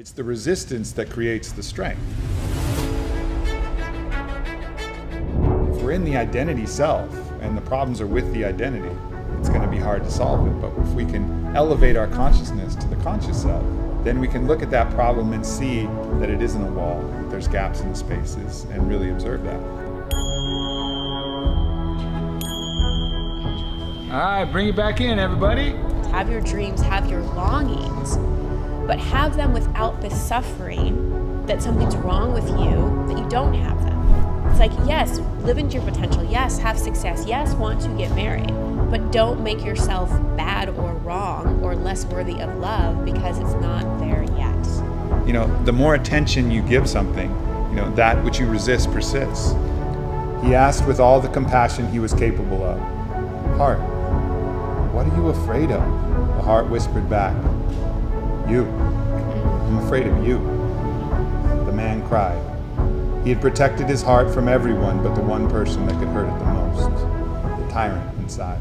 It's the resistance that creates the strength. If we're in the identity self and the problems are with the identity, it's going to be hard to solve it. But if we can elevate our consciousness to the conscious self, then we can look at that problem and see that it isn't a wall, that there's gaps in the spaces, and really observe that. All right, bring it back in, everybody. Have your dreams, have your longings, but have them without the suffering that something's wrong with you, that you don't have them. It's like, yes, live into your potential. Yes, have success. Yes, want to get married. But don't make yourself bad or wrong or less worthy of love because it's not there yet. You know, the more attention you give something, that which you resist persists. He asked with all the compassion he was capable of, "Heart, what are you afraid of?" The heart whispered back, "You. I'm afraid of you." The man cried. He had protected his heart from everyone but the one person that could hurt it the most, the tyrant inside.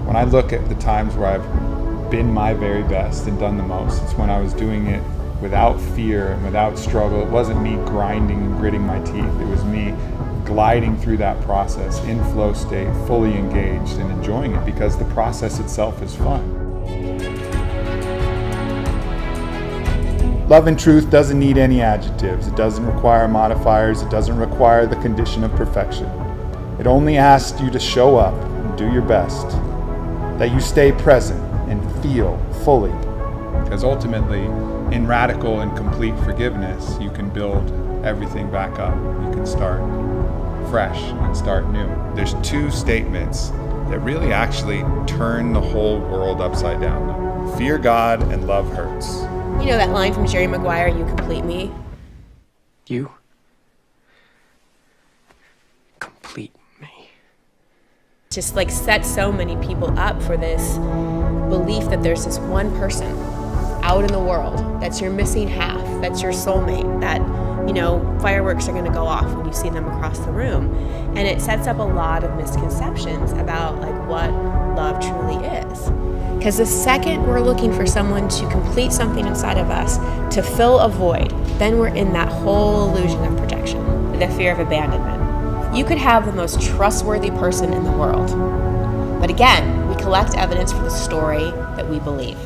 When I look at the times where I've been my very best and done the most, it's when I was doing it without fear and without struggle. It wasn't me grinding and gritting my teeth. It was me gliding through that process in flow state, fully engaged and enjoying it because the process itself is fun. Love and truth doesn't need any adjectives. It doesn't require modifiers. It doesn't require the condition of perfection. It only asks you to show up and do your best, that you stay present and feel fully. Because ultimately, in radical and complete forgiveness, you can build everything back up. You can start fresh and start new. There's two statements that really actually turn the whole world upside down. Fear God and love hurts. You know that line from Jerry Maguire, "You complete me"? You complete me. Just like set so many people up for this belief that there's this one person out in the world that's your missing half, that's your soulmate, that fireworks are going to go off when you see them across the room. And it sets up a lot of misconceptions about what love truly is. Because the second we're looking for someone to complete something inside of us, to fill a void, then we're in that whole illusion of projection, the fear of abandonment. You could have the most trustworthy person in the world, but again, we collect evidence for the story that we believe.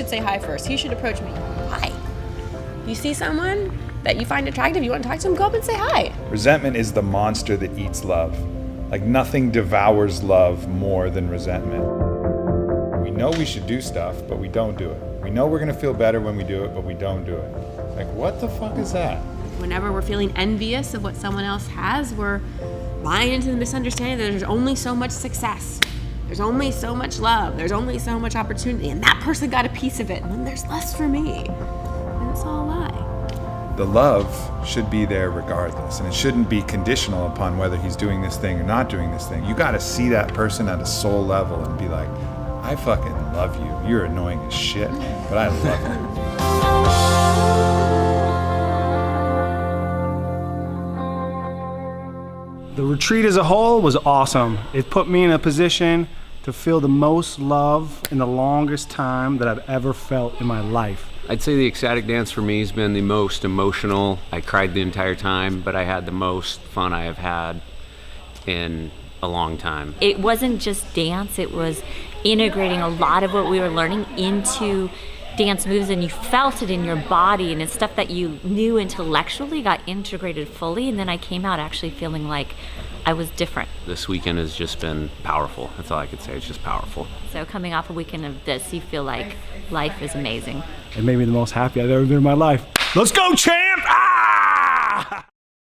Say hi first. He should approach me. Hi. You see someone that you find attractive, you want to talk to him, go up and say hi. Resentment is the monster that eats love. Like nothing devours love more than resentment. We know we should do stuff, but we don't do it. We know we're going to feel better when we do it, but we don't do it. Like, what the fuck is that? Whenever we're feeling envious of what someone else has, we're buying into the misunderstanding that there's only so much success. There's only so much love. There's only so much opportunity. And that person got a piece of it. And then there's less for me. And it's all a lie. The love should be there regardless. And it shouldn't be conditional upon whether he's doing this thing or not doing this thing. You got to see that person at a soul level and be like, I fucking love you. You're annoying as shit, but I love you. The retreat as a whole was awesome. It put me in a position to feel the most love in the longest time that I've ever felt in my life. I'd say the ecstatic dance for me has been the most emotional. I cried the entire time, but I had the most fun I have had in a long time. It wasn't just dance, it was integrating a lot of what we were learning into dance moves, and you felt it in your body, and it's stuff that you knew intellectually got integrated fully, and then I came out actually feeling like I was different. This weekend has just been powerful. That's all I could say. It's just powerful. So coming off a weekend of this, you feel like life is amazing. It made me the most happy I've ever been in my life. Let's go, champ!